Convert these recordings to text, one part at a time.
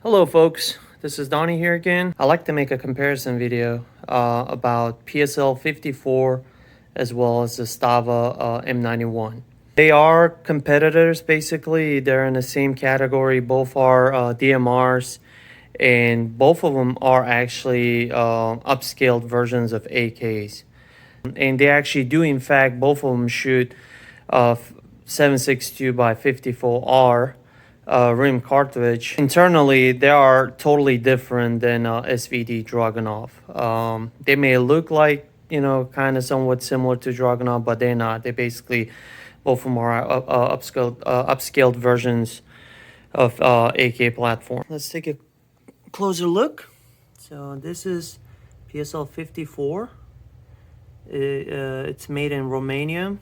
Hello folks, this is Donnie here again. I like to make a comparison video about PSL-54 as well as the Zastava M-91. They are competitors basically. They're in the same category. Both are DMRs, and both of them are actually upscaled versions of AKs. And they actually do, in fact, both of them shoot 7.62 by 54R rim cartridge. Internally, they are totally different than SVD Dragunov. They may look like, kind of somewhat similar to Dragunov, but they're not. They basically, both of them are upscaled versions of AK platform. Let's take a closer look. So this is PSL-54. It's made in Romania.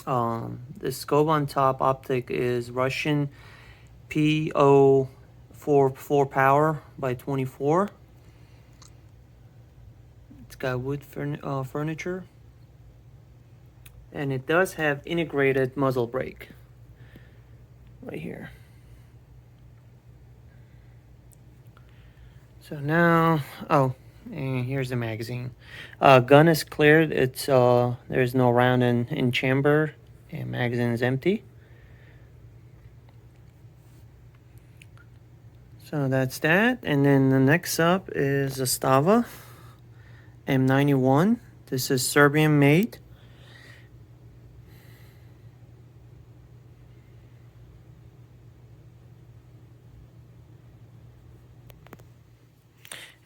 The scope on top optic is Russian PO-44 power by 24. It's got wood furniture, and it does have integrated muzzle brake right here. So now, and here's the magazine. Gun is cleared. It's there's no round in chamber, and magazine is empty. So that's that. And then the next up is Zastava M-91. This is Serbian made.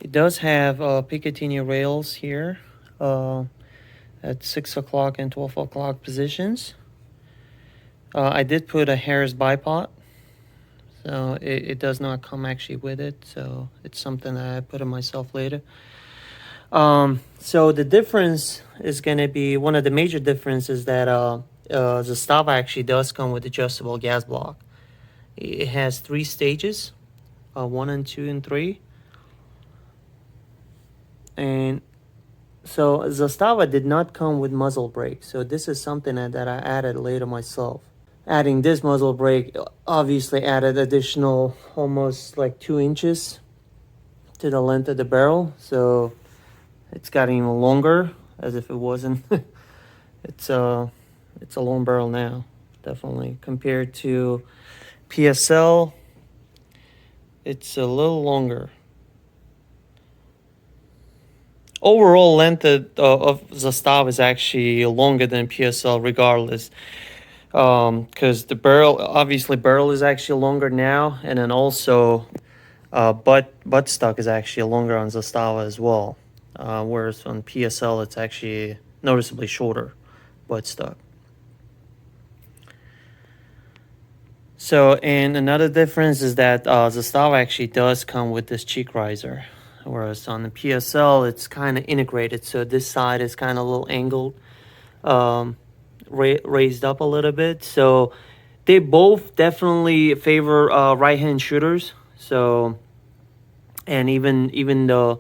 It does have Picatinny rails here at 6 o'clock and 12 o'clock positions. I did put a Harris bipod, so it does not come actually with it, so it's something that I put in myself later. So the difference is going to be, one of the major differences is that Zastava actually does come with adjustable gas block. It has 3 stages, 1 and 2 and 3. And so Zastava did not come with muzzle brake, so this is something that I added later myself. Adding this muzzle brake obviously added additional almost like 2 inches to the length of the barrel, so it's gotten even longer, as if it wasn't. It's a long barrel now, definitely. Compared to PSL, it's a little longer. Overall length of Zastava is actually longer than PSL regardless, because the barrel is actually longer now, and then also butt stock is actually longer on Zastava as well, whereas on PSL it's actually noticeably shorter butt stock. So, and another difference is that Zastava actually does come with this cheek riser, whereas on the PSL it's kind of integrated, so this side is kind of a little angled, raised up a little bit. So they both definitely favor right-hand shooters. So, and even the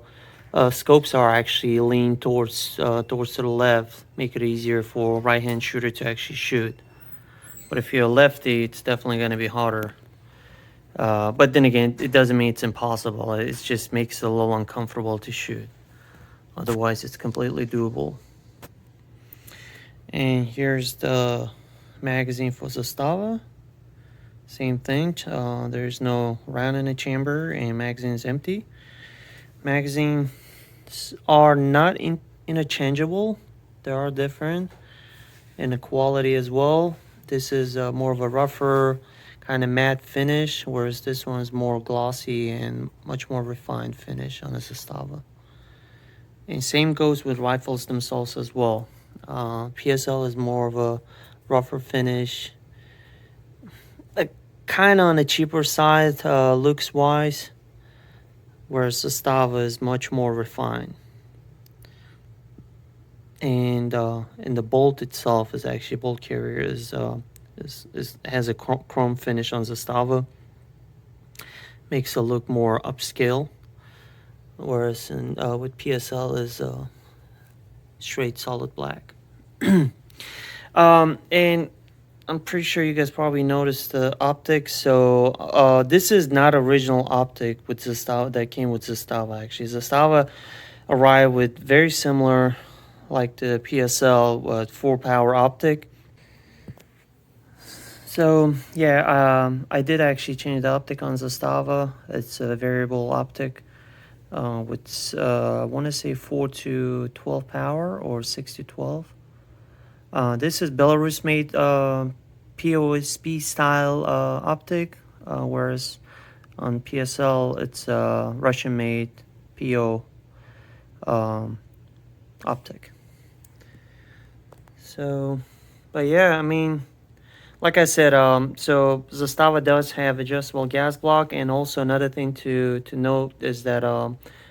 scopes are actually leaned towards to the left, make it easier for right-hand shooter to actually shoot. But if you're a lefty, it's definitely going to be harder. But then again, it doesn't mean it's impossible. It just makes it a little uncomfortable to shoot. Otherwise, it's completely doable. And here's the magazine for Zastava. Same thing. There's no round in the chamber, and magazine is empty. Magazines are not interchangeable. They are different in the quality as well. This is more of a rougher kind of matte finish, whereas this one is more glossy and much more refined finish on the Zastava. And same goes with rifles themselves as well. PSL is more of a rougher finish, kind of on the cheaper side looks wise, whereas Zastava is much more refined. And the bolt itself is actually, bolt carrier has a chrome finish on Zastava, makes it look more upscale, whereas with PSL is straight solid black. And I'm pretty sure you guys probably noticed the optics. So this is not original optic with Zastava that came with Zastava. Actually, Zastava arrived with very similar, like the PSL 4-power optic. So yeah, I did actually change the optic on Zastava. It's a variable optic with I want to say 4 to 12 power or 6 to 12. This is Belarus made POSB style optic, whereas on PSL it's Russian made PO optic. So, but yeah, I mean, like I said, so Zastava does have adjustable gas block, and also another thing to note is that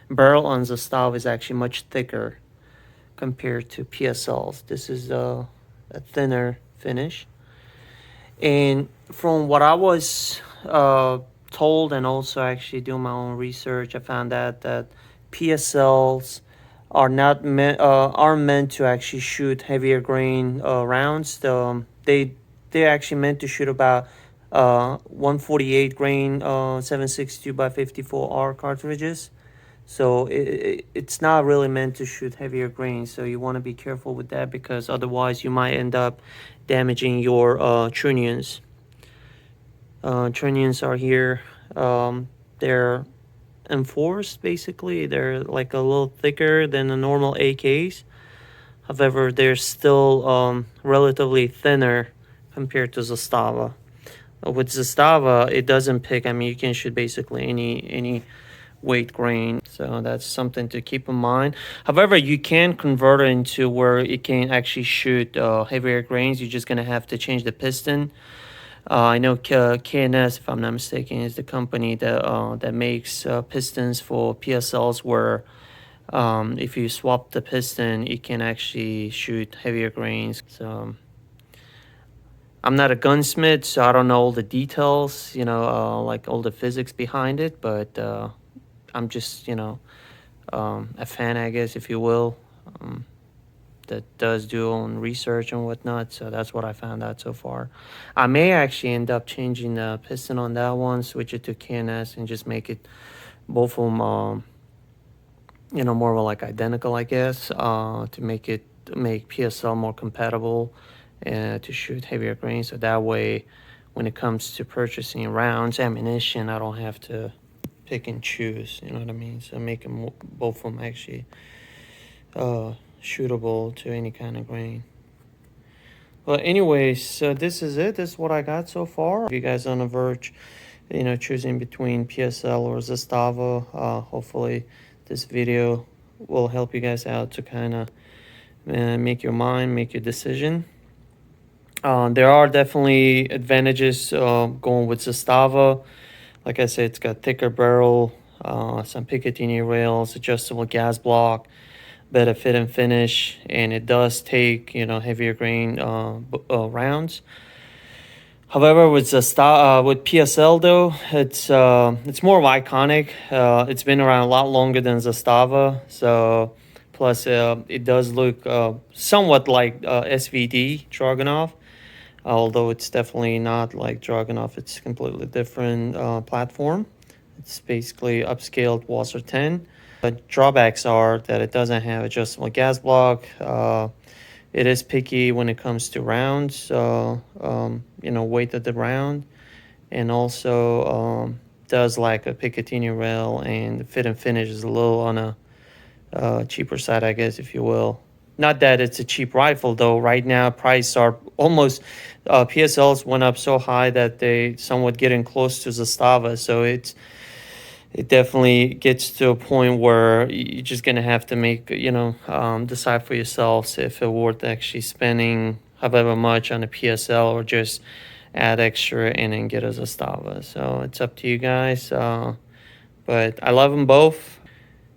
barrel on Zastava is actually much thicker compared to PSLs. This is a thinner finish. And from what I was told, and also actually doing my own research, I found out that PSLs are meant to actually shoot heavier grain rounds. They're actually meant to shoot about 148 grain 7.62 by 54R cartridges. So it's not really meant to shoot heavier grains. So you want to be careful with that, because otherwise you might end up damaging your trunnions. Trunnions are here. They're enforced, basically. They're like a little thicker than the normal AKs. However, they're still relatively thinner compared to Zastava. With Zastava, it doesn't pick. I mean, you can shoot basically any weight grain, so that's something to keep in mind. However, you can convert it into where it can actually shoot heavier grains. You're just gonna have to change the piston. I know KNS, if I'm not mistaken, is the company that makes pistons for PSLs, where if you swap the piston, it can actually shoot heavier grains. So I'm not a gunsmith, so I don't know all the details, like all the physics behind it, but I'm just, a fan, I guess, if you will, that does do own research and whatnot. So that's what I found out so far. I may actually end up changing the piston on that one, switch it to KNS, and just make it both of them, more like identical, I guess, to make PSL more compatible to shoot heavier grains. So that way, when it comes to purchasing rounds, ammunition, I don't have to pick and choose, you know what I mean? So making both of them actually shootable to any kind of grain. But anyways, so this is it. This is what I got so far. If you guys on the verge, choosing between PSL or Zastava, hopefully this video will help you guys out to kind of make your decision. There are definitely advantages going with Zastava. Like I said, it's got thicker barrel, some Picatinny rails, adjustable gas block, better fit and finish, and it does take heavier grain rounds. However, with with PSL though, it's more iconic. It's been around a lot longer than Zastava, so plus it does look somewhat like SVD Dragunov. Although it's definitely not like Dragunov, it's completely different platform. It's basically upscaled Wasser 10. The drawbacks are that it doesn't have adjustable gas block. It is picky when it comes to rounds, weight of the round, and also does like a Picatinny rail, and the fit and finish is a little on a cheaper side, I guess, if you will. Not that it's a cheap rifle, though. Right now, prices are almost PSLs went up so high that they somewhat getting close to Zastava. So it definitely gets to a point where you're just gonna have to make decide for yourselves if it's worth actually spending however much on a PSL, or just add extra and then get a Zastava. So it's up to you guys. But I love them both.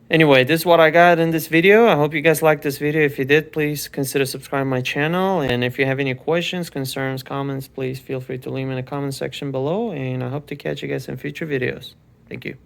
Anyway, this is what I got in this video. I hope you guys liked this video. If you did, please consider subscribing to my channel. And if you have any questions, concerns, comments, please feel free to leave them in the comment section below. And I hope to catch you guys in future videos. Thank you.